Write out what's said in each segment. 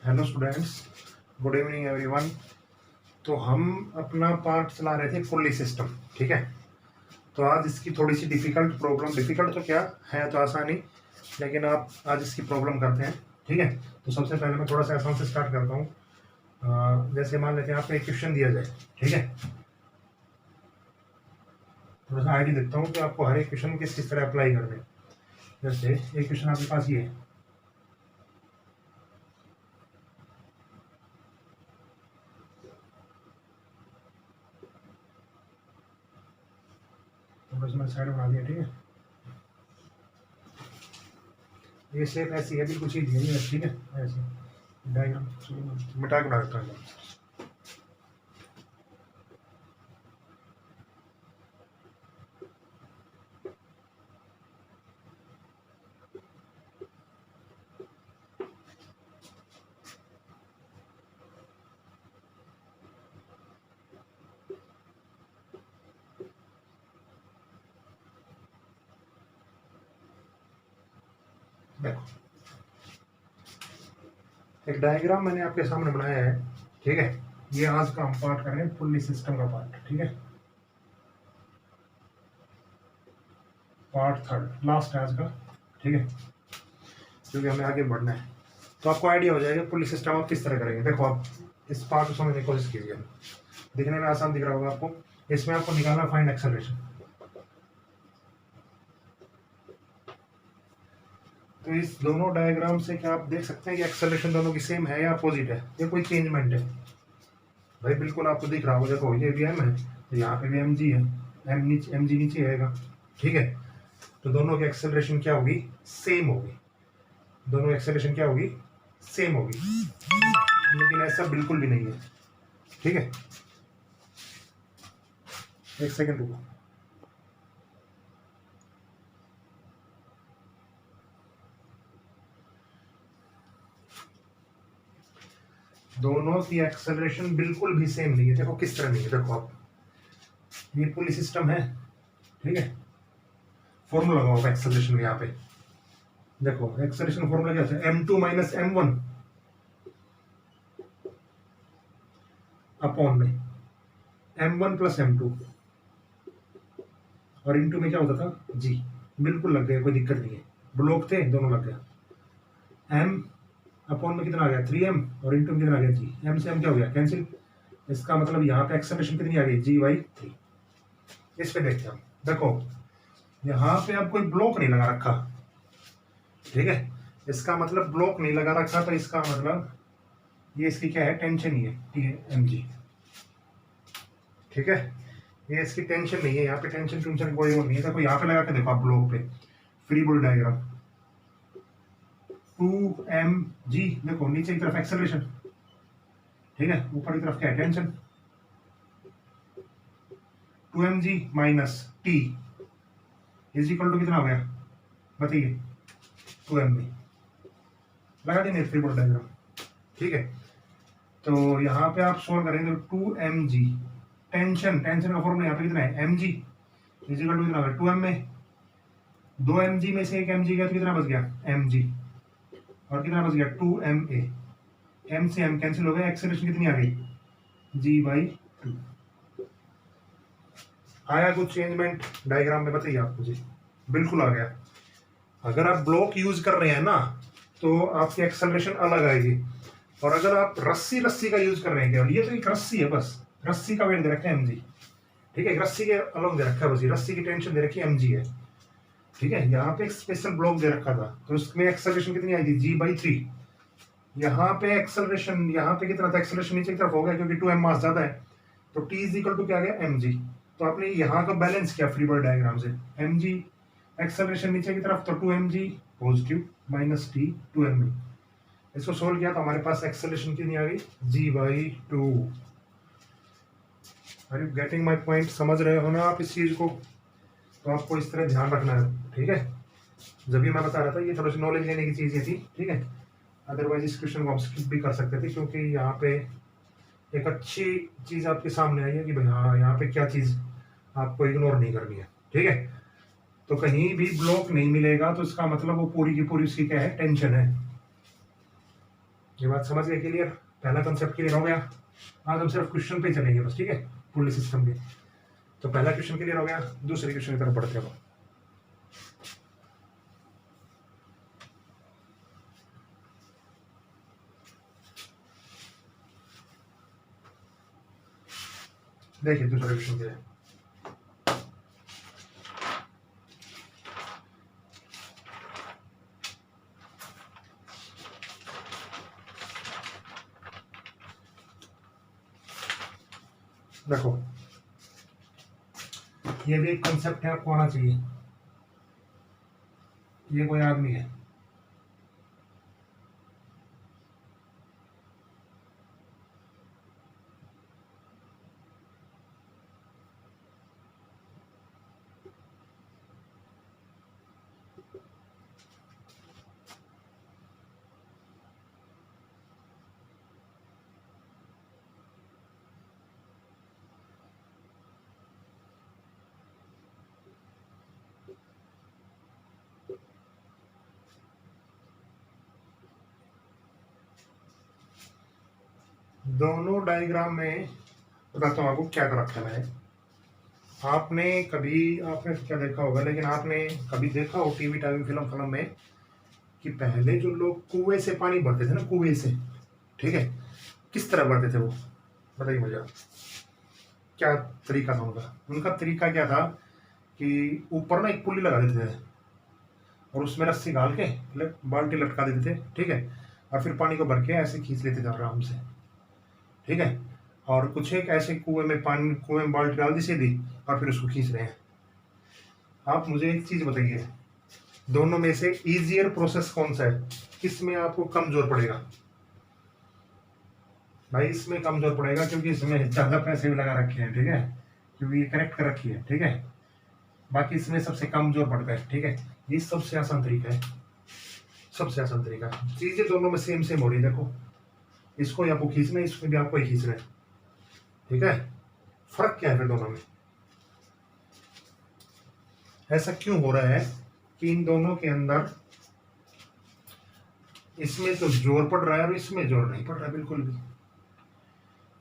Hello students, good evening everyone. तो हम अपना पार्ट चला रहे थे पुली सिस्टम, ठीक है। तो आज इसकी थोड़ी सी डिफ़िकल्ट प्रॉब्लम, डिफ़िकल्ट तो क्या है, तो आसानी, लेकिन आप आज इसकी प्रॉब्लम करते हैं, ठीक है। तो सबसे पहले मैं थोड़ा सा आसान से स्टार्ट करता हूँ। जैसे मान लेते हैं आपको एक क्वेश्चन दिया जाए, ठीक है। थोड़ा सा आइडिया देता हूँ कि आपको हर एक क्वेश्चन किस किस तरह अप्लाई करने हैं। जैसे एक क्वेश्चन आपके पास ये है, थोड़ा सा मैंने साइड बना दिया, ठीक है। ये शेप ऐसी है, बिल्कुल सीधी है, ये ठीक है, ऐसी डायग्राम मिटा के बना देता हूँ। देखो, एक डायग्राम मैंने आपके सामने बनाया है, ठीक है। ये आज का हम पार्ट कर रहे हैं पुली सिस्टम का पार्ट, ठीक है। पार्ट थर्ड, लास्ट है आज का, ठीक है, क्योंकि हमें आगे बढ़ना है। तो आपको आइडिया हो जाएगा पुली सिस्टम आप किस तरह करेंगे। देखो, आप इस पार्ट को समझने की कोशिश कीजिए। दिखने में आसान दिख रहा होगा आपको। इसमें आपको निकालना फाइंड एक्सेलरेशन। तो इस दोनों डायग्राम से क्या आप देख सकते हैं कि एक्सेलरेशन दोनों की सेम है या अपोजिट है, या कोई चेंजमेंट है? भाई बिल्कुल आपको दिख रहा होगा। देखो, ये भी एम है, तो यहाँ पे भी एम जी है, एम जी नीचे आएगा, ठीक है। तो दोनों की एक्सेलरेशन क्या होगी? सेम होगी। दोनों एक्सेलरेशन क्या होगी? सेम होगी। लेकिन ऐसा बिल्कुल भी नहीं है, ठीक है। एक सेकंड रुको। दोनों की एक्सेलरेशन बिल्कुल भी सेम नहीं है। देखो किस तरह नहीं है। देखो आप, ये पुली सिस्टम है, ठीक है। फॉर्मूला लगाओ एक्सेलरेशन में। यहाँ पे देखो, एक्सेलरेशन फॉर्मूला क्या है? m2 माइनस m1 अपॉन में m1 प्लस m2, और इनटू में क्या होता था? जी। बिल्कुल लग गया, कोई दिक्कत नहीं है। ब्लॉक थे, दोनों लग गया। m अपॉन में कितना आ गया? 3m, और इनटू में कितना आ गया? जी। m से m क्या हो गया? कैंसिल। इसका मतलब यहाँ पे एक्सेलरेशन कितनी आ गई? g/3। इस पे देखते हैं हम। देखो, यहाँ पे अब कोई ब्लॉक नहीं लगा रखा, ठीक है। इसका मतलब ब्लॉक नहीं लगा रखा, तो इसका मतलब ये इसकी क्या है? टेंशन ही है, mg, ठीक है। ये इसकी टेंशन नहीं है। यहाँ पे टेंशन टेंशन कोई वो नहीं है। देखो यहाँ पे लगा के देखो आप ब्लॉक पे, फ्री बॉडी डायग्राम 2mg। देखो नीचे की तरफ एक्सेलरेशन, ठीक है, ऊपर की तरफ क्या है? Tension. 2mg minus t is equal to कितना हो गया? बताइए। 2mg लगा देंगे फ्री बॉडी डायग्राम, ठीक है। तो यहाँ पे आप सोल्व करेंगे 2mg टेंशन, टेंशन का फॉर्मूला यहाँ पे कितना है? mg इज इक्वल टू कितना होगा? 2m में 2mg में से एक mg गया तो कितना बच गया? mg, और कितना बच गया? 2ma। m से m कैंसिल हो गया, एक्सेलरेशन कितनी आ गई? g/2। आया कुछ चेंजमेंट डायग्राम में? बताइए आप मुझे। बिल्कुल आ गया। अगर आप ब्लॉक यूज कर रहे हैं ना, तो आपकी एक्सेलरेशन अलग आएगी। और अगर आप रस्सी रस्सी का यूज कर रहे हैं केवल, ये तो एक रस्सी है बस, रस्सी का वेट दे रखा है mg, ठीक है। रस्सी के अलग दे रखा है बस, रस्सी की टेंशन दे रखी है mg है, ठीक है। यहाँ पे एक स्पेशल ब्लॉक दे रखा था, तो उसमें एक्सेलरेशन कितनी आई थी? g/3। यहाँ पे एक्सेलरेशन, यहाँ पे कितना था? एक्सेलरेशन नीचे की तरफ हो गया, क्योंकि 2m मास ज्यादा है, तो t इज इक्वल टू क्या आ गया? mg। तो आपने यहाँ का बैलेंस किया फ्री बॉडी डायग्राम से। mg एक्सेलरेशन नीचे की तरफ, तो 2mg positive minus t 2m। इसको सोल्व किया तो हमारे पास एक्सेलरेशन कितनी आ गई? g/2। Are you getting my point? समझ रहे हो ना आप इस चीज को? तो आपको इस तरह ध्यान रखना है, ठीक है। जब भी मैं बता रहा था, ये थोड़ी सी नॉलेज लेने की चीज ये थी, ठीक है। अदरवाइज इस क्वेश्चन को आप स्किप भी कर सकते थे, क्योंकि यहाँ पे एक अच्छी चीज आपके सामने आई है कि भाई हाँ, यहाँ पे क्या चीज आपको इग्नोर नहीं करनी है, ठीक है। तो कहीं भी ब्लॉक नहीं मिलेगा, तो इसका मतलब वो पूरी की पूरी उसकी क्या है? टेंशन है। ये बात समझ गए? क्लियर? पहला कंसेप्ट क्लियर हो गया। आज हम सिर्फ क्वेश्चन पे चलेंगे बस, ठीक है, पुली सिस्टम के। तो पहला क्वेश्चन क्लियर हो गया, दूसरे क्वेश्चन की तरफ बढ़ते हैं। देखिए दूसरा क्वेश्चन क्या है। देखो ये भी एक कंसेप्ट है, आपको आना चाहिए। ये कोई आदमी है, दोनों डायग्राम में बताता हूँ आपको क्या कर रखा है। आपने क्या देखा होगा, लेकिन आपने कभी देखा हो टीवी टाइम फिल्म में कि पहले जो लोग कुएं से पानी भरते थे ना, कुएं से, ठीक है, किस तरह भरते थे वो, बताइए मुझे। क्या तरीका था उनका? उनका तरीका क्या था कि ऊपर ना एक पुल्ली लगा देते थे और उसमें रस्सी डाल के बाल्टी लटका देते थे, ठीक है, और फिर पानी को भर के ऐसे खींच लेते थे आराम से, ठीक है। और कुछ एक ऐसे कुएं में बाल्टी डाल दी सीधी और फिर उसको खींच रहे हैं। आप मुझे एक चीज बताइए, दोनों में से इजियर प्रोसेस कौन सा है? किसमें आपको कम जोर पड़ेगा? भाई इसमें कम जोर पड़ेगा, क्योंकि इसमें ज्यादा पैसे भी लगा रखे हैं, ठीक है, क्योंकि ये करेक्ट कर रखी है, ठीक है। बाकी इसमें सबसे कम जोर पड़ता है, ठीक है। ये सबसे आसान तरीका है, सबसे आसान तरीका। चीजें दोनों में सेम सेम हो रही है, देखो इसको ही आपको खींचना है, इसको भी आपको ही खींचना है, ठीक है। फर्क क्या है फिर दोनों में? ऐसा क्यों हो रहा है कि इन दोनों के अंदर इसमें तो जोर पड़ रहा है और इसमें जोर नहीं पड़ रहा है बिल्कुल भी?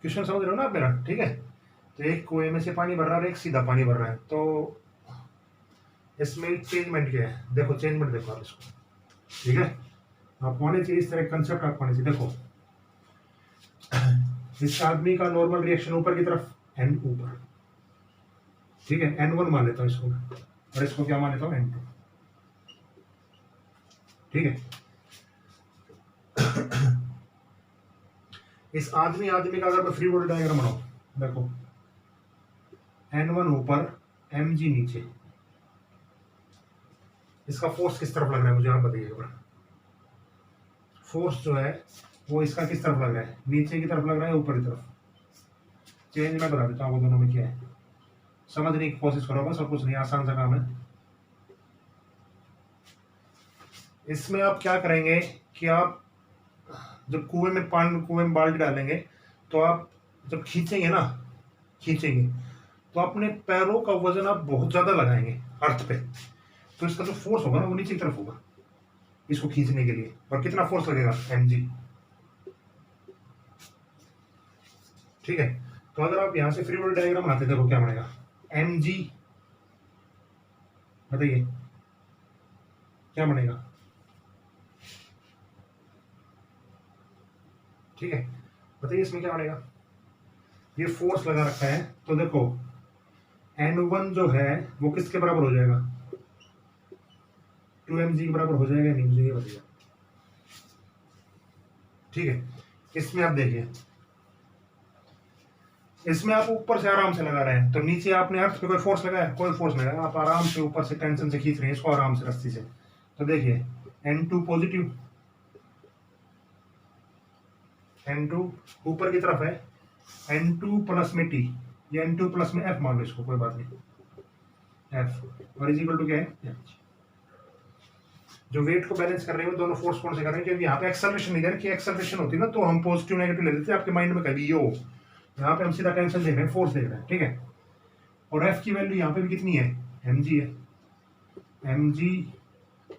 क्वेश्चन समझ रहे हो ना आप मेरा? ठीक है। तो एक कुएं में से पानी भर रहा है और एक सीधा पानी भर रहा है, तो इसमें चेंजमेंट क्या है? देखो चेंजमेंट देखो आप इसको, ठीक है। आपको आने चाहिए इस तरह कंसेप्ट, आपको आने चाहिए। देखो इस आदमी का नॉर्मल रिएक्शन ऊपर की तरफ, एन ऊपर, ठीक है, N1 मान लेता हूँ इसको, और इसको क्या मान लेता हूँ N2, ठीक है। इस आदमी का अगर मैं फ्री बॉडी डायग्राम बनाऊं, देखो N1 ऊपर, mg नीचे, इसका फोर्स किस तरफ लग रहा है मुझे आप बताइए। फोर्स जो है वो इसका किस तरफ लग रहा है? नीचे की तरफ लग रहा है, ऊपर की तरफ? चेंज मैं बता देता हूँ वो दोनों में क्या है, समझने की कोशिश करो बस, और कुछ नहीं, आसान सा काम है। इसमें आप क्या करेंगे कि आप जब कुएं में बाल्टी डालेंगे, तो आप जब खींचेंगे तो अपने पैरों का वजन आप बहुत ज्यादा लगाएंगे अर्थ पे, तो इसका जो फोर्स होगा ना वो नीचे की तरफ होगा इसको खींचने के लिए। और कितना फोर्स लगेगा? mg, ठीक है। तो अगर आप यहां से फ्री बॉडी डायग्राम बनाते, देखो क्या बनेगा, mg, बताइए क्या बनेगा, ठीक है, बताइए इसमें क्या बनेगा। ये फोर्स लगा रखा है, तो देखो N1 जो है वो किसके बराबर हो जाएगा? 2mg के बराबर हो जाएगा, नहीं मुझे ये बताइए, ठीक है। इसमें आप देखिए, इसमें आप ऊपर से आराम से लगा रहे हैं, तो नीचे आपने अर्थ पे कोई फोर्स लगाया? कोई फोर्स नहीं लगाया, आप आराम से ऊपर से टेंशन से खींच रहे हैं इसको आराम से रस्सी से। तो देखिए N2 पॉजिटिव, N2 ऊपर की तरफ है, N2 प्लस में T, या N2 प्लस में F मान लो इसको, कोई बात नहीं, F और इज इक्वल टू क्या है? जो वेट को बैलेंस कर रहे हैं वो दोनों फोर्स कौन से कर रहे हैं? क्योंकि यहाँ पे एक्सेलरेशन नहीं दे रही, एक्सेलरेशन होती ना तो हम पॉजिटिव नेगेटिव ले लेते हैं, आपके माइंड में कभी यो, यहाँ पे हम सीधा टेंशन देख रहे हैं, फोर्स देख रहे हैं, ठीक है। और एफ की वैल्यू यहाँ पे भी कितनी है? mg है, mg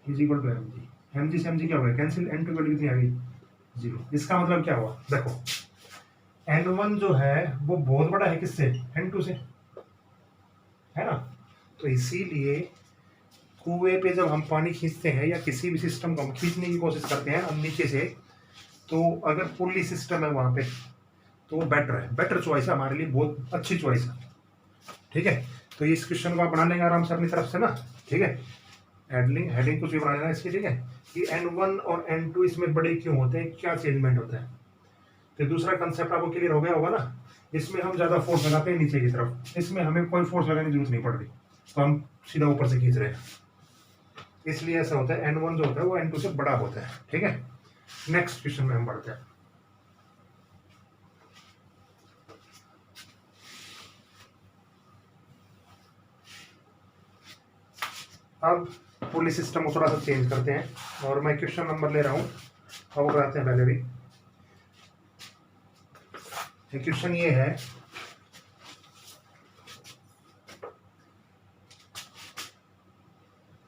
is equal to mg, mg से mg क्या हो गया? कैंसिल, n2 वैल्यू कितनी आ गई? 0। इसका मतलब क्या हुआ, देखो N1 जो है वो बहुत बड़ा है किससे, N2 से, है ना। तो इसीलिए कुएं पे जब हम पानी खींचते हैं या किसी भी सिस्टम को हम खींचने की कोशिश करते हैं हम नीचे से, तो अगर पुल्ली सिस्टम है वहां पे तो वो बेटर है, बेटर चॉइस है हमारे लिए, बहुत अच्छी चॉइस है। ठीक है, तो इस क्वेश्चन को आप बना लेंगे आराम से अपनी तरफ से ना। ठीक है, हेडिंग कुछ भी बना लेना इसकी। ठीक है, कि N1 और N2 इसमें बड़े क्यों होते हैं, क्या चेंजमेंट होता है। तो दूसरा कंसेप्ट आपको क्लियर हो गया होगा ना। इसमें हम ज्यादा फोर्स लगाते हैं नीचे की तरफ, इसमें हमें कोई फोर्स लगाने की जरूरत नहीं पड़ रही, तो हम सीधा ऊपर से खींच रहे हैं, इसलिए ऐसा होता है। N1 जो होता है वो N2 से बड़ा होता है। ठीक है, नेक्स्ट क्वेश्चन में हम बढ़ते हैं। अब पुली सिस्टम को थोड़ा सा चेंज करते हैं और मैं क्वेश्चन नंबर ले रहा हूं, अब कराते हैं पहले भी। क्वेश्चन ये है,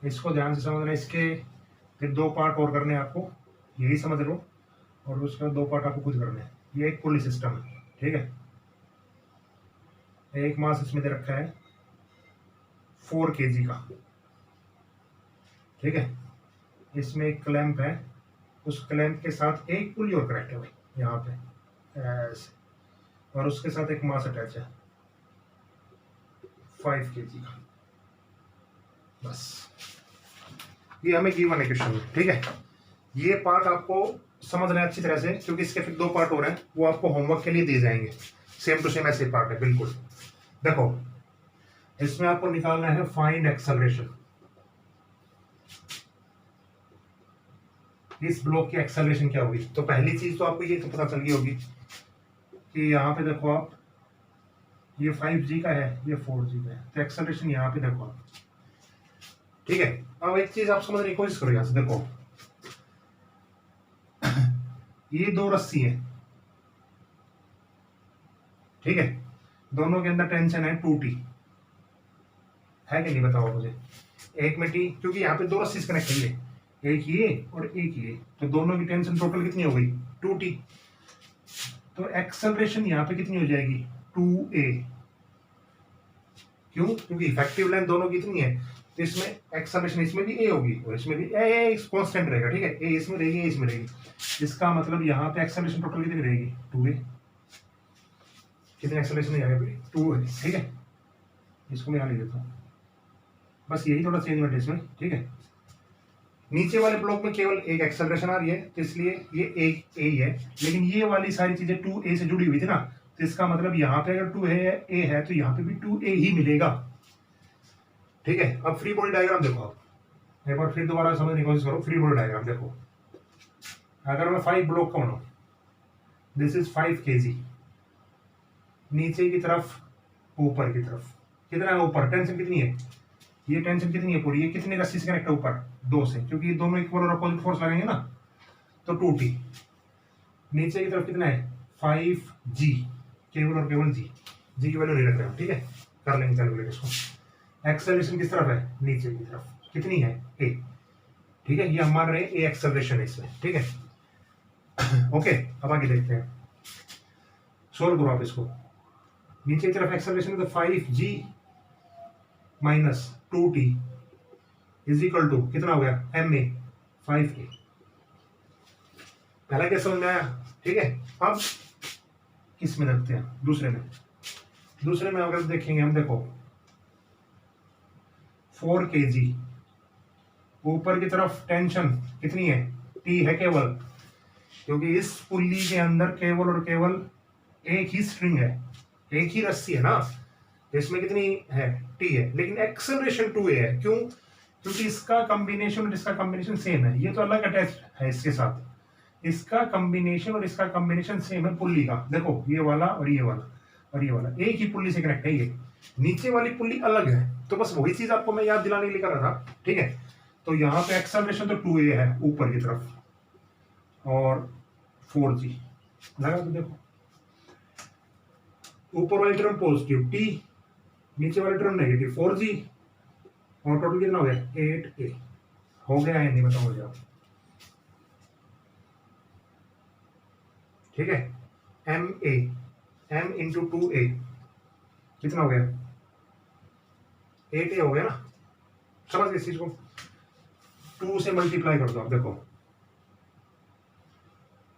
इसको ध्यान से समझना। इसके फिर 2 पार्ट और करने हैं आपको, यही समझ लो, और उसके बाद 2 पार्ट आपको खुद करने हैं। ये एक पुली सिस्टम है, ठीक है। एक मास इसमें दे रखा है 4 kg का, ठीक है। इसमें एक क्लैंप है, उस क्लैंप के साथ एक पुली और कनेक्ट है भाई यहाँ पे ऐसे, और उसके साथ एक मास अटैच है 5 kg का। बस ये हमें गिवन है क्वेश्चन में। ठीक है, ये पार्ट आपको समझना है अच्छी तरह से, क्योंकि इसके फिर 2 पार्ट और हैं, वो आपको होमवर्क के लिए दिए जाएंगे। सेम टू सेम ऐसे पार्ट है बिल्कुल। देखो इसमें आपको निकालना है फाइंड एक्सेलरेशन। इस ब्लॉक की एक्सेलरेशन क्या होगी। तो पहली चीज तो आपको ये तो पता चल गई होगी कि यहाँ पे देखो आप, ये 5G का है, ये 4G का है, तो एक्सेलरेशन यहाँ पे देखो आप। ठीक है, अब एक चीज आप समझने की कोशिश करो। यहाँ से देखो ये 2 रस्सी है, ठीक है, दोनों के अंदर टेंशन है 2T, है कि नहीं बताओ मुझे। एक में T, क्योंकि यहाँ पे 2 रस्सी कनेक्ट है, एक ये और एक ये, तो दोनों की टेंशन टोटल कितनी हो गई 2T। तो एक्सेलरेशन यहाँ पे कितनी हो जाएगी 2A। क्यों, क्योंकि इफेक्टिव लेंथ दोनों की कितनी है, तो इसमें एक्सेलरेशन इसमें भी A होगी और इसमें भी A कांस्टेंट रहेगा। ठीक है, A इसमें रहेगी, A इसमें रहेगी। इसका मतलब यहाँ पे एक्सेलरेशन टोटल कितनी रहेगी 2A। कितनी एक्सेलरेशन है यहाँ पे 2 है। ठीक है, इसको मैं यहाँ लिख देता हूँ, बस यही थोड़ा चेंजमेंट है इसमें। ठीक है, नीचे वाले ब्लॉक में केवल एक एक्सेलरेशन आ रही है, तो इसलिए ये एक A ही है, लेकिन ये वाली सारी चीजें 2A से जुड़ी हुई थी ना, तो इसका मतलब यहाँ पे अगर 2A है तो यहाँ पे भी 2A ही मिलेगा। ठीक है, अब फ्री बॉडी डायग्राम देखो आप, एक बार फिर दोबारा समझने की कोशिश करो। फ्री बॉडी डायग्राम देखो, अगर मैं 5 ब्लॉक का बनाऊं, दिस इज 5 kg, नीचे की तरफ ऊपर की तरफ कितना है, ऊपर टेंशन कितनी है, ये टेंशन कितनी है पूरी, ये कितने रस्सी से कनेक्ट है ऊपर 2 से, क्योंकि ये दोनों इक्वल और अपोजिट फोर्स लगेंगे ना, तो 2T। नीचे की तरफ कितना है 5G, केवल और केवल G की वैल्यू नहीं रख रहे हो। ठीक है, कर लेंगे कैलकुलेट इसको। एक्सेलरेशन किस तरफ है, नीचे की तरफ, कितनी है A। ठीक है, ये हम मान रहे हैं A एक्सेलरेशन है इसमें। ठीक है ओके, अब आगे देखते हैं, सोल्व करो आप इसको। नीचे की तरफ एक्सेलरेशन तो 5G minus 2T is equal to कितना हो गया MA 5A। पहला क्या समझ में आया। ठीक है, अब इसमें रखते हैं दूसरे में अगर देखेंगे हम, देखो 4 kg, ऊपर की तरफ टेंशन कितनी है T है केवल, क्योंकि इस पुल्ली के अंदर केवल और केवल एक ही स्ट्रिंग है, एक ही रस्सी है ना, इसमें कितनी है T है, लेकिन एक्सेलरेशन 2A है। क्यों, क्योंकि इसका कॉम्बिनेशन और इसका कॉम्बिनेशन सेम है, ये तो अलग अटैच है इसके साथ, इसका कॉम्बिनेशन और इसका कॉम्बिनेशन सेम है पुल्ली का। देखो ये वाला और ये वाला और ये वाला एक ही पुल्ली से कनेक्ट है, ये नीचे वाली पुल्ली अलग है, तो बस वही चीज आपको मैं याद दिलाने के लिए कर रहा था। ठीक है, तो यहाँ पे एक्सेलरेशन तो 2A है ऊपर की तरफ और 4G लगा, तो देखो ऊपर वाली टर्म पॉजिटिव T, नीचे वाली टर्म नेगेटिव 4G, और टोटल कितना हो गया 8A। हो गया है नहीं बताओ मुझे आप। ठीक है, M A, M into 2a कितना हो गया, 8a हो गया ना। समझ गए इस चीज को, 2 से मल्टीप्लाई कर दो। आप देखो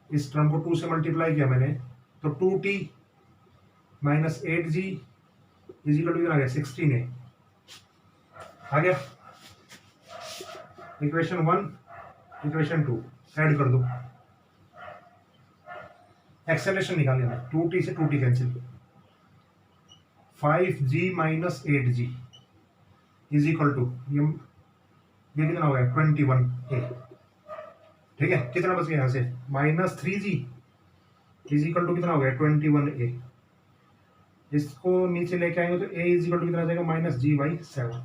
इस टर्म को 2 से मल्टीप्लाई किया मैंने, तो 2t minus 8g is equal to कितना आ गया, 16a आ गया। इक्वेशन 1 इक्वेशन 2 ऐड कर दो, एक्सेलरेशन निकाल लेना, 2t से 2t cancel, 5g minus 8g is equal to ये कितना हो गया, 21a। ठीक है, कितना बच गया यहाँ से, minus 3g is equal to कितना हो गया, 21a। इसको नीचे लेके आएंगे तो a इज इक्वल टू कितना आ जाएगा, माइनस g/7।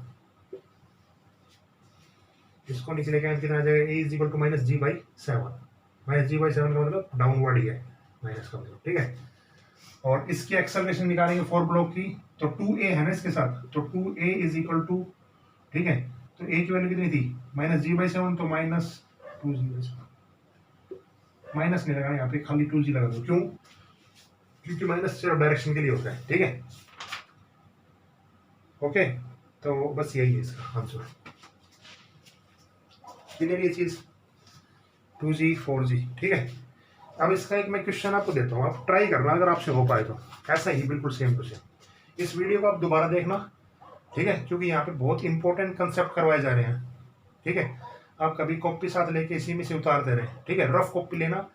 इसको नीचे लेके आएंगे कितना आ जाएगा, a is equal to minus g/7। Minus g/7 का मतलब डाउनवर्ड ही है, माइनस का मतलब। ठीक है, और इसकी एक्सेलरेशन निकालेंगे फॉर ब्लॉक की, तो 2a है ना इसके साथ, तो 2a इज इक्वल टू, ठीक है, तो a की वैल्यू कितनी थी, माइनस g/7, तो माइनस 2g/7। माइनस नहीं लगाना यहाँ पे, खाली 2g लगा दो। क्यों, क्योंकि माइनस सिर्फ डायरेक्शन के लिए होता है। ठीक है, ओके, तो बस यही है इसका आंसर। क्लियर ये चीज, 2g 4g। ठीक है, अब इसका एक मैं क्वेश्चन आपको देता हूँ, आप ट्राई करना अगर आपसे हो पाए तो, ऐसा ही बिल्कुल सेम टू सेम। इस वीडियो को आप दोबारा देखना, ठीक है, क्योंकि यहाँ पे बहुत इंपॉर्टेंट कंसेप्ट करवाए जा रहे हैं। ठीक है, आप कभी कॉपी साथ लेके इसी में से उतारते रहे। ठीक है, रफ कॉपी लेना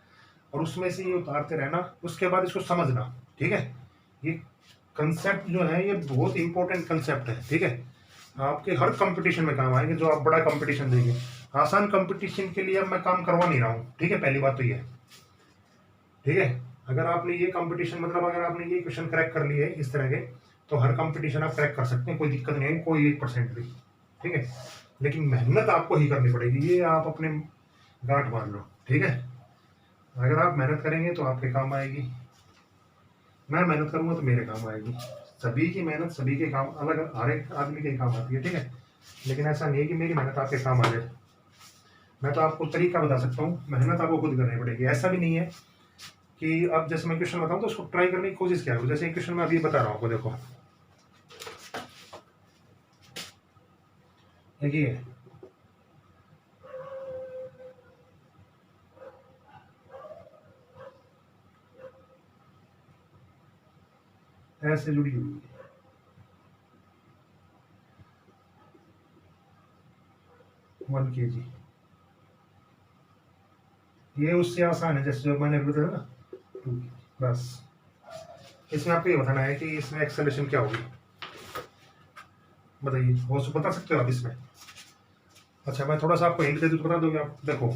और उसमें से ये उतारते रहना, उसके बाद इसको समझना। ठीक है, ये कंसेप्ट जो है ये बहुत इंपॉर्टेंट कंसेप्ट है। ठीक है, आपके हर कंपटीशन में काम आएंगे, जो आप बड़ा कंपटीशन देंगे। आसान कंपटीशन के लिए अब मैं काम करवा नहीं रहा हूँ। ठीक है, पहली बात तो ये है। ठीक है, अगर आपने ये कंपटीशन, मतलब अगर आपने ये क्वेश्चन क्रैक कर लिए इस तरह के, तो हर कंपटीशन आप क्रैक कर सकते हैं, कोई दिक्कत नहीं है, कोई 1% भी। ठीक है, लेकिन मेहनत आपको ही करनी पड़ेगी, ये आप अपने गांठ बांध लो। ठीक है, अगर आप मेहनत करेंगे तो आपके काम आएगी, मैं मेहनत करूंगा तो मेरे काम आएगी। सभी की मेहनत सभी के काम अलग, हर एक आदमी के काम आती है। ठीक है, लेकिन ऐसा नहीं है कि मेरी मेहनत आपके काम आ जाए। मैं तो आपको तरीका बता सकता हूँ, मेहनत आपको खुद करनी पड़ेगी। ऐसा भी नहीं है कि अब जैसे मैं क्वेश्चन बताऊं तो उसको ट्राई करने की कोशिश किया करो। जैसे एक क्वेश्चन मैं अभी बता रहा हूं आपको, देखो देखिए, ऐसे जुड़ी हुई है, 1 kg। ये उससे आसान है, जैसे जो मैंने बताया ना 2 kg। बस इसमें आपको ये बताना है कि इसमें एक्सेलरेशन क्या होगी, बताइए, वो बता सकते हो आप इसमें। अच्छा, मैं थोड़ा सा आपको हिंट दे दूं तो बता दोगे आप। देखो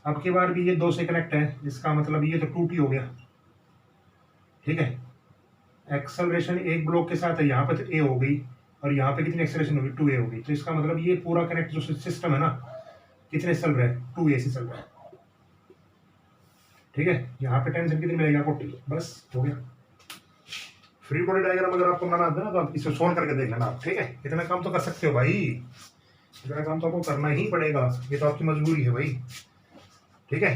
अब की बार भी ये 2 से कनेक्ट है, इसका मतलब ये तो 2t हो गया। ठीक है, एक्सेलरेशन एक ब्लॉक के साथ है, यहाँ पे तो a हो गई, और यहाँ पे कितनी एक्सेलरेशन होगी, 2a हो गई। तो इसका मतलब ये पूरा कनेक्ट जो सिस्टम है ना, कितने चल रहा है, 2a से चल रहा है। ठीक है, यहाँ पे टेंशन कितनी मिलेगी आपको, t। बस हो गया। फ्री बॉडी डायग्राम अगर आपको बनाना आता है ना, तो आप इसे सोल्व करके देख लेना आप। ठीक है, इतना काम तो कर सकते हो भाई, इतना काम तो आपको करना ही पड़ेगा, ये तो आपकी मजबूरी है भाई। ठीक है,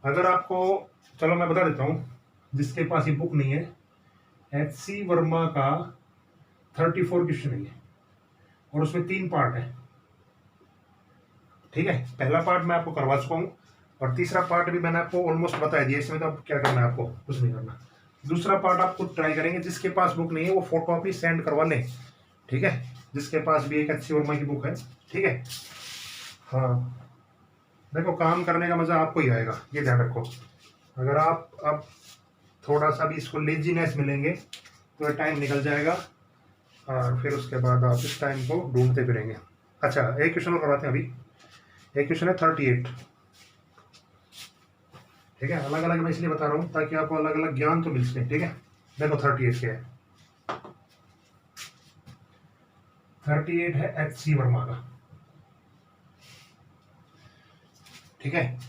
अगर आपको, चलो मैं बता देता हूँ, जिसके पास ये बुक नहीं है, HC वर्मा का 34 क्वेश्चन है ये, और उसमें 3 पार्ट है। ठीक है, पहला पार्ट मैं आपको करवा चुका हूँ, और तीसरा पार्ट भी मैंने आपको ऑलमोस्ट बता दिया। इसमें तो अब क्या करना है, आपको कुछ नहीं करना। दूसरा पार्ट आपको ट्राई करेंगे, जिसके पास बुक नहीं है वो फोटो कॉपी सेंड करवा लें। ठीक है, जिसके पास भी एक HC वर्मा की बुक है। ठीक है, हाँ, देखो काम करने का मजा आपको ही आएगा, ये ध्यान रखो। अगर आप अब थोड़ा सा भी इसको लेजीनेस मिलेंगे तो टाइम निकल जाएगा, और फिर उसके बाद आप इस टाइम को ढूंढते फिरेंगे। अच्छा, एक क्वेश्चन और करवाते हैं अभी। एक क्वेश्चन है 38। ठीक है, अलग अलग मैं इसलिए बता रहा हूँ ताकि आपको अलग अलग ज्ञान तो मिल सके। ठीक है, देखो 38 क्या है। 38 है HC वर्मा का। ठीक है,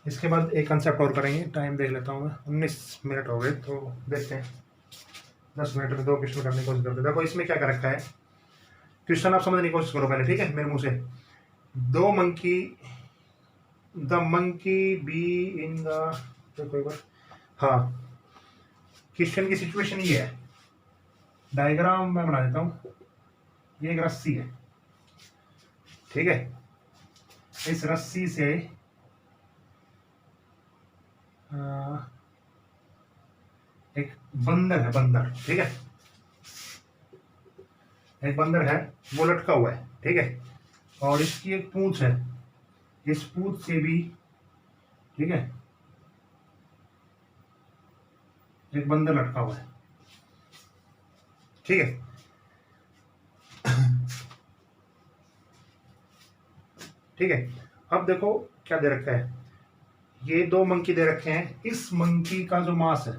इसके बाद एक कंसेप्ट और करेंगे, टाइम देख लेता हूँ मैं, 19 मिनट हो गए, तो देखते हैं 10 मिनट में 2 क्वेश्चन करने की कोशिश करते हैं। देखो इसमें क्या कर रखा है, क्वेश्चन आप समझने की कोशिश करो पहले। ठीक है, मेरे मुंह से, 2 monkey the monkey be in the, देखो एक बार, हाँ क्वेश्चन की सिचुएशन ये है, डायग्राम मैं बना देता हूँ। ये एक रस्सी है, ठीक है, इस रस्सी से एक बंदर है, बंदर, ठीक है, एक बंदर है, वो लटका हुआ है, ठीक है, और इसकी एक पूंछ है, इस पूंछ से भी, ठीक है, एक बंदर लटका हुआ है, ठीक है। ठीक है, अब देखो क्या दे रखा है, ये दो मंकी दे रखे हैं, इस मंकी का जो मास है,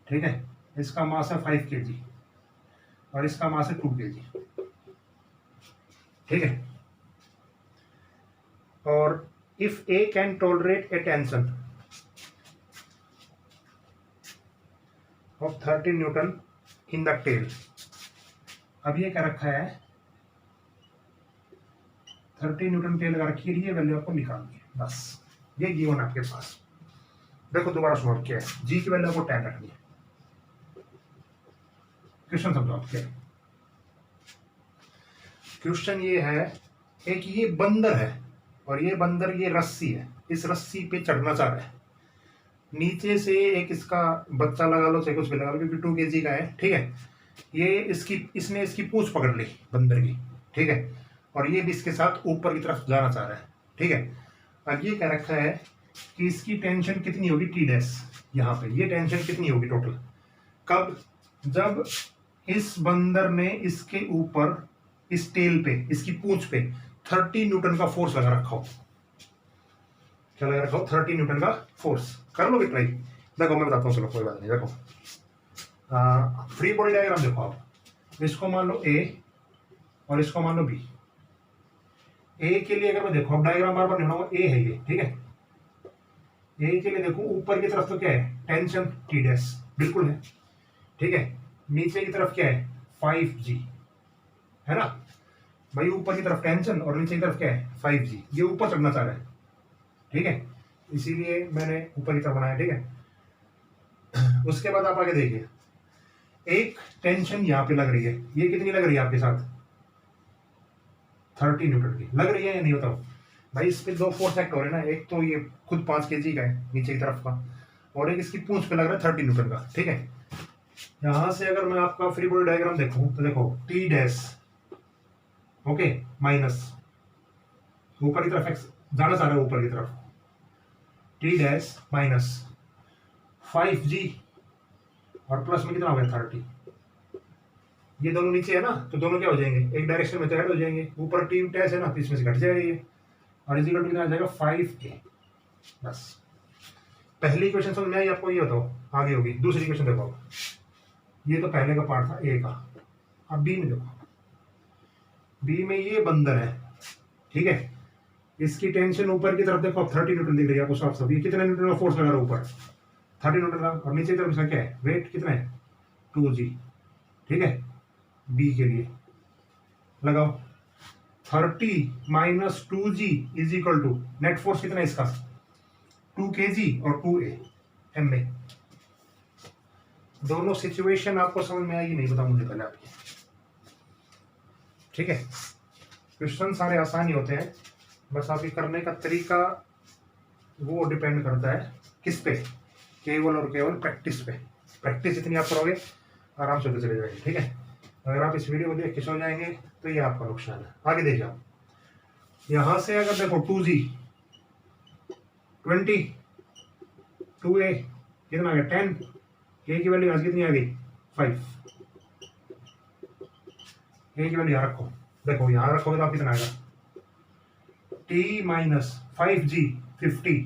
ठीक है, इसका मास है 5 kg और इसका मास है 2 kg, ठीक है। और if A can tolerate a tension of 30 newton in the tail, अब ये क्या रखा है, 30 न्यूटन टेल लगा रखी है, ये वैल्यू आपको निकालनी है, बस ये गिवन आपके पास। देखो दोबारा सॉल्व किया है, जी की वैल्यू आपको 10 रखनी है। क्वेश्चन समझो क्या है। क्वेश्चन ये है, एक ये बंदर है और ये बंदर, ये रस्सी है, इस रस्सी पे चढ़ना चाह रहा है, नीचे से एक इसका बच्चा लगा लो, चाहे कुछ भी लगा लो, क्योंकि 2 kg का है, ठीक है, ये इसने इसकी पूंछ पकड़ ली बंदर की, ठीक है, और ये भी इसके साथ ऊपर की तरफ जाना चाह रहा है, ठीक है। अब ये कह रखा है कि इसकी टेंशन कितनी होगी, टी डैश, यहाँ पे ये टेंशन कितनी होगी टोटल, कब, जब इस बंदर ने इसके ऊपर, इस टेल पे, इसकी पूंछ पे 30 न्यूटन का फोर्स लगा रखा हो, क्या लगा रखा हो, 30 न्यूटन का फोर्स। कर लोगे ट्राई, देखो मैं बताता हूँ, चलो कोई बात नहीं, देखो फ्री बॉडी डायग्राम देखो आप, इसको मान लो ए और इसको मान लो बी। ए के लिए अगर मैं देखो, अब डायग्राम बार बार बनाऊंगा, ए है ये, ठीक है, ए के लिए देखो ऊपर की तरफ तो क्या है, टेंशन टी डैश बिल्कुल है, ठीक है, नीचे की तरफ क्या है, 5G है ना भाई, ऊपर की तरफ टेंशन और नीचे की तरफ क्या है, 5G, ये ऊपर चढ़ना चाह रहा है, ठीक है, इसीलिए मैंने ऊपर की तरफ बनाया, ठीक है। उसके बाद आप आगे देखिए, एक टेंशन यहाँ पे लग रही है, ये कितनी लग रही है आपके साथ, 30 न्यूटन की लग रही है या नहीं, बताओ भाई। इस पे दो फोर्स एक्ट हो रहे हैं ना, एक तो ये खुद 5 kg का है नीचे की तरफ का, और एक इसकी पूंछ पे लग रहा है 30 न्यूटन का, ठीक है। यहां से अगर मैं आपका फ्री बॉडी डायग्राम देखूं तो देखो टी डैश, ओके, माइनस ऊपर की तरफ एक्स जाना चाह रहा है, ऊपर की तरफ टी डैश माइनस 5G और प्लस में कितना हो गया, 30, ये दोनों नीचे है ना, तो दोनों क्या हो जाएंगे, एक डायरेक्शन में तो ऐड हो जाएंगे, ऊपर टी डैश है ना, तो इसमें से घट जाएगा ये, और इसी कितना आ जाएगा 5K, बस। पहली क्वेश्चन समझ में आई आपको, ये बताओ आगे होगी। दूसरी क्वेश्चन देखो, ये तो पहले का पार्ट था ए का, अब बी में देखो, बी में ये बंदर है, ठीक है, इसकी टेंशन ऊपर की तरफ देखो, अब 30 न्यूटन दिख रही है आपको साफ साफ, ये कितने न्यूटन का फोर्स लगा रहा है ऊपर, 30 न्यूटन का, और नीचे की तरफ इसका क्या है, वेट कितना है, 2G, ठीक है, बी के लिए लगाओ 30 minus 2G is equal to net force कितना है इसका, 2 kg और 2A एम में। दोनों सिचुएशन आपको समझ में आएगी नहीं, बताओ मुझे पहले आपकी, ठीक है। क्वेश्चन सारे आसान ही होते हैं, बस आपके करने का तरीका वो डिपेंड करता है किस पे, केवल और केवल प्रैक्टिस पे। प्रैक्टिस इतनी आप करोगे आराम से चले जाएगी, ठीक है। अगर आप इस वीडियो को देख के सो जाएंगे तो ये आपका नुकसान है। आगे देखिए आप, यहां से अगर देखो 2G 20, 2A कितना आ गया 10, A की वैल्यू आज कितनी आ गई 5, A की वैल्यू यहाँ रखो, देखो यहाँ रखोगे तो आप कितना आएगा, T माइनस 5G 50,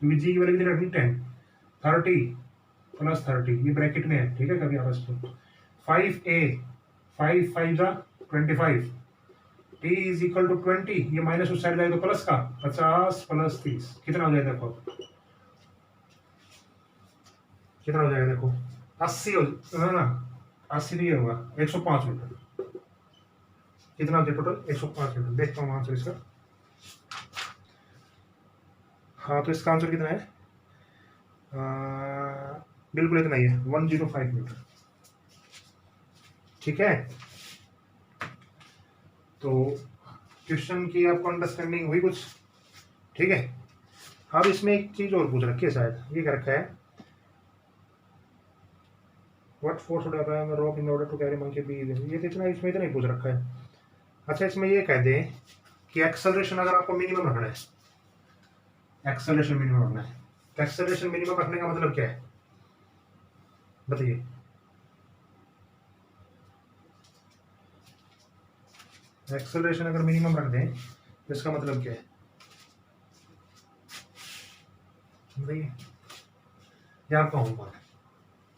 क्योंकि G की वैल्यू कितनी रखनी 10, 30 प्लस 30, ये ब्रैकेट में है, ठीक है, कभी आपस में 5A 5 5 जा 25, T इज इक्वल टू 20, ये माइनस उस साइड जाएगा तो प्लस का 50 प्लस 30 कितना हो जाएगा, देखो कितना हो जाएगा, देखो 80 हो ना, 80 नहीं होगा 105 न्यूटन, कितना हो जाए टोटल 105 न्यूटन। देखता हूँ आंसर इसका, हाँ, तो इसका आंसर कितना है? बिल्कुल इतना ही है, 105 मीटर। ठीक है, तो क्वेश्चन की आपको अंडरस्टैंडिंग हुई कुछ? ठीक है, अब इसमें एक चीज और पूछ रखी है शायद, ये क्या रखा है, what force would have rock in order to carry monkey B, ये तो इतना, इसमें इतना ही पूछ रखा है। अच्छा, इसमें ये कह दें कि एक्सेलरेशन अगर आपको मिनिमम रखना है, एक्सेलरेशन मिनिमम रखना है, तो एक्सेलरेशन मिनिमम रखने का मतलब क्या है बताइए? एक्सेलरेशन अगर मिनिमम रख दें तो इसका मतलब क्या है बताइए? ये आपका होमवर्क है,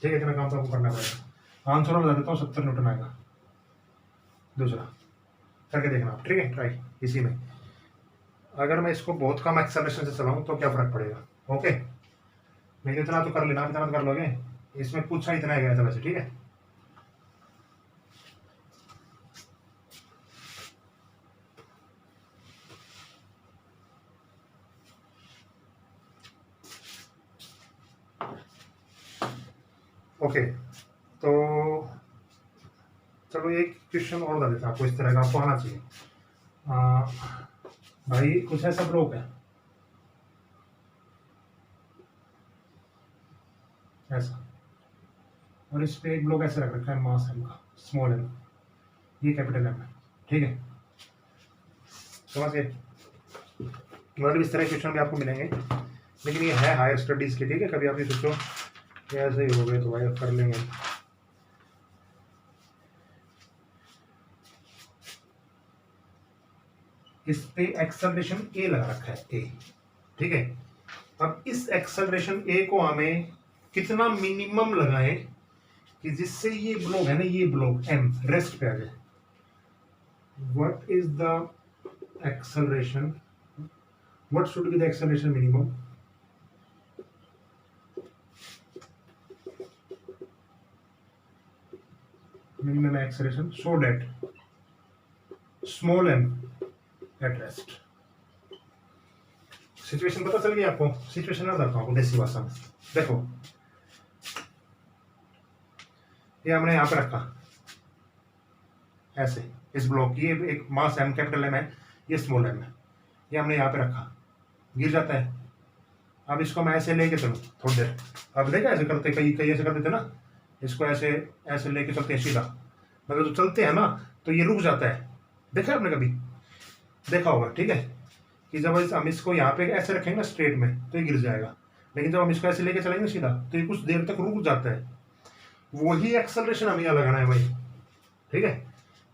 ठीक है, इतना काम तो आपको करना पड़ेगा। आंसर मैं बता देता हूँ, 70 न्यूटन आएगा। दूसरा करके देखना आप, ठीक है, ट्राई इसी में। अगर मैं इसको बहुत कम एक्सेलरेशन से चलाऊं तो क्या फर्क पड़ेगा? ओके, नहीं तो इतना तो कर लेना, इतना तो कर लोगे, इसमें पूछा इतना ही गया था वैसे, ठीक है। ओके, तो चलो एक क्वेश्चन और बता देता हूँ आपको, इस तरह का आपको आना चाहिए। भाई कुछ ऐसा ब्लॉक है ऐसा, और इस पे एक ब्लॉक ऐसे रख रखा है, मास एम का, स्मॉल एम, ये कैपिटल एम है, ठीक है, समझ गए? मतलब इस तरह के क्वेश्चन भी आपको मिलेंगे, लेकिन ये है हायर स्टडीज के, ठीक है, कभी आप ये सोचो कि ऐसे ही हो गए तो भाई अब कर लेंगे। इस पे एक्सेलरेशन ए लगा रखा है, ए, ठीक है। अब इस एक्सेलरेशन ए को हमें कितना मिनिमम लगाएं कि जिससे ये ब्लॉक है ना, ये ब्लॉक एम रेस्ट पे आ जाए। What is the acceleration, what should be the acceleration minimum? minimum acceleration so that small m at rest। Situation पता चल गई आपको? सिचुएशन ना बताता हूँ आपको देसी भाषा में। देखो, ये हमने यहाँ पे रखा ऐसे, इस ब्लॉक की, ये एक मास एम कैपिटल एम है, ये स्मॉल एम है, ये हमने यहाँ पे रखा, गिर जाता है। अब इसको मैं ऐसे लेके चलूँ थोड़ी देर, अब देखा ऐसे करते, कई कई ऐसे कर देते ना, इसको ऐसे ऐसे लेके चलते हैं सीधा, मतलब जो चलते हैं ना तो ये रुक जाता है, देखा आपने कभी? देखा होगा, ठीक है, कि जब हम इसको यहाँ पे ऐसे रखेंगे ना स्ट्रेट में तो ये गिर जाएगा, लेकिन जब हम इसको ऐसे लेके चलेंगे सीधा तो ये कुछ देर तक रुक जाता है। वही एक्सेलरेशन हमें यहाँ लगाना है भाई, ठीक है,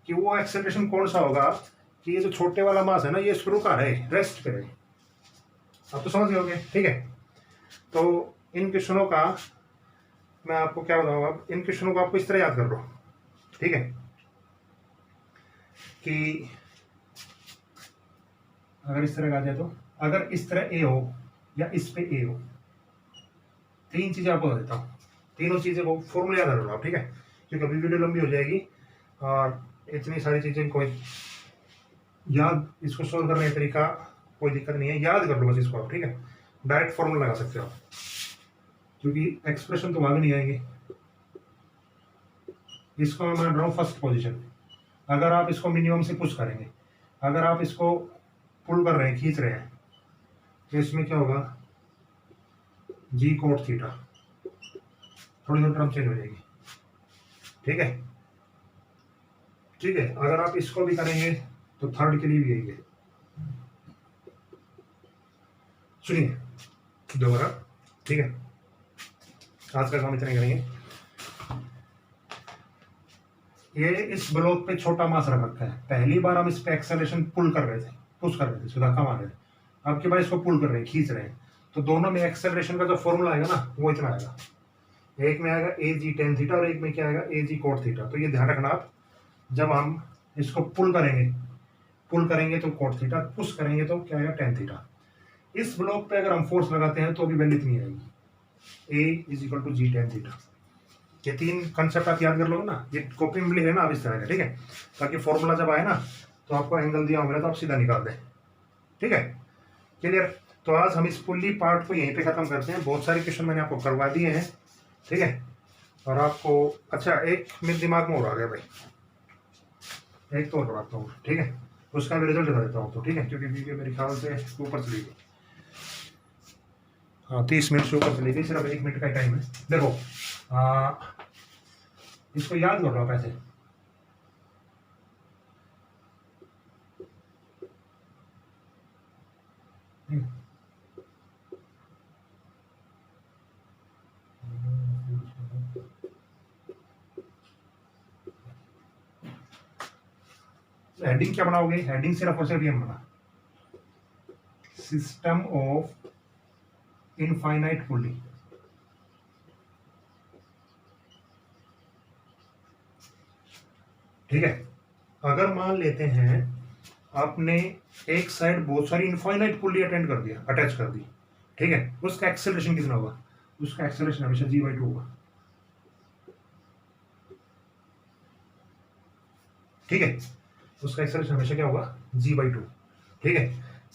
कि वो एक्सेलरेशन कौन सा होगा कि ये जो छोटे वाला मास है ना, ये इसको रुका रहे, रेस्ट पे रहे। अब तो समझ गए होंगे, ठीक है। तो इन क्वेश्चनों का मैं आपको क्या बताऊंगा, इन क्वेश्चनों को आपको इस तरह याद कर लो, ठीक है, कि अगर इस तरह का आ जाए तो, अगर इस तरह ए हो या इस पे ए हो, तीन चीजें आपको बता देता हूँ, तीनों चीजें को फॉर्मूला याद रखना आप, ठीक है, क्योंकि अभी वीडियो लंबी हो जाएगी और इतनी सारी चीजें कोई याद, इसको सोल्व करने का तरीका कोई दिक्कत नहीं है, याद कर लो बस इसको आप, ठीक है, डायरेक्ट फॉर्मूला लगा सकते हो आप, क्योंकि एक्सप्रेशन तो वहां भी नहीं आएंगे। इसको मैं मान रहा हूँ फर्स्ट पोजीशन, अगर आप इसको मिनिमम से पुश करेंगे, अगर आप इसको पुल कर रहे हैं, खींच रहे हैं, तो इसमें क्या होगा, जी कोट थीटा, थोड़ी थोड़ी टर्म चेंज हो जाएगी, ठीक है, ठीक है। अगर आप इसको भी करेंगे तो थर्ड के लिए भी यही है। सुनिए दोबारा, ठीक है, आज का काम इतना ही करेंगे। ये इस ब्लॉक पे छोटा मास रख रखा है, पहली बार हम इस पे एक्सेलरेशन पुल कर रहे थे, पुश कर रहे थे, धक्का मार रहे थे, अब के बाद इसको पुल कर रहे हैं, खींच रहे हैं, तो दोनों में एक्सेलरेशन का जो फॉर्मूला आएगा ना वो इतना आएगा, एक में आएगा ए जी टेन थीटा और एक में क्या आएगा, ए जी कोट थीटा। तो ये ध्यान रखना आप, जब हम इसको पुल करेंगे तो कोट थीटा, पुश करेंगे तो क्या आएगा, टेन थीटा। इस ब्लॉक पे अगर हम फोर्स लगाते हैं तो भी वैल्यू इतनी आएगी, a is equal to g tan theta. ये तीन कंसेप्ट आप याद कर लोगे ना, ये कॉपी में लिख लेना आप इस तरह का, ठीक है, ताकि फॉर्मूला जब आए ना तो आपको एंगल दिया होगा तो आप सीधा निकाल दें, ठीक है, क्लियर। तो आज हम इस पुल्ली पार्ट को यहीं पे ख़त्म करते हैं। बहुत सारे क्वेश्चन मैंने आपको करवा दिए हैं, ठीक है। और आपको अच्छा एक मेरे दिमाग में और आ गया भाई, एक तो और करवाता हूँ, ठीक है। उसका भी रिजल्ट बता देता हूँ तो, ठीक है, क्योंकि वीडियो मेरे ख्याल से ऊपर चली गई। हाँ 30 मिनट से ऊपर चली गई, सिर्फ 1 मिनट का टाइम है। देखो इसको याद कर लो आप ऐसे, हेडिंग क्या बनाओगे? हेडिंग सिर्फ और सिर्फ ये बना, सिस्टम ऑफ इनफाइनाइट पुल्ली। ठीक है, अगर मान लेते हैं आपने एक साइड बहुत सारी इनफाइनाइट पुल्ली अटेंड कर दिया, अटैच कर दी, ठीक है, उसका एक्सेलरेशन कितना होगा? उसका एक्सेलरेशन हमेशा g/2 होगा, ठीक है। उसका एक्सेलरेशन हमेशा क्या होगा? g/2, ठीक है।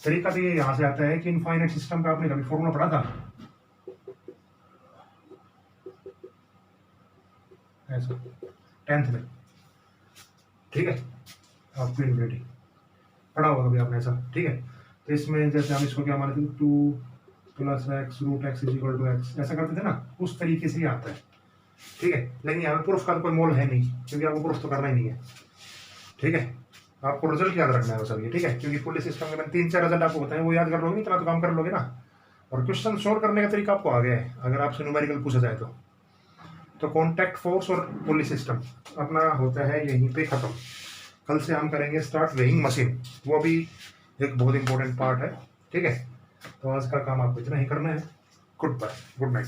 तरीका तो ये यहां से आता है कि इनफाइनाइट सिस्टम का आपने कभी फॉर्मूला पढ़ा था ऐसा 10th में, ठीक है, आपको इनफिनिटी पढ़ा होगा कभी आपने ऐसा, ठीक है। तो इसमें जैसे हम इसको क्या मानते थे, 2 + x √x = x, ऐसा करते थे ना, उस तरीके से ही आता है, ठीक है। लेकिन यहाँ पे प्रूफ का कोई मोल है नहीं, क्योंकि आपको प्रूफ तो करना ही नहीं है, ठीक है। आपको रिजल्ट याद रखना है वो सब ये, ठीक है, क्योंकि पुल्ली सिस्टम के मैंने 3-4 रिजल्ट आपको बताए, वो याद कर लोगे, इतना तो काम कर लोगे ना। और क्वेश्चन सॉल्व करने का तरीका आपको आ गया है, अगर आपसे न्यूमेरिकल पूछा जाए तो कॉन्टैक्ट फोर्स और पुल्ली सिस्टम अपना होता है यहीं पे खत्म। कल से हम करेंगे स्टार्ट वेइंग मशीन, वो भी एक बहुत इंपॉर्टेंट पार्ट है, ठीक है। तो आज का काम आपको इतना ही करना है। Good bye, good night.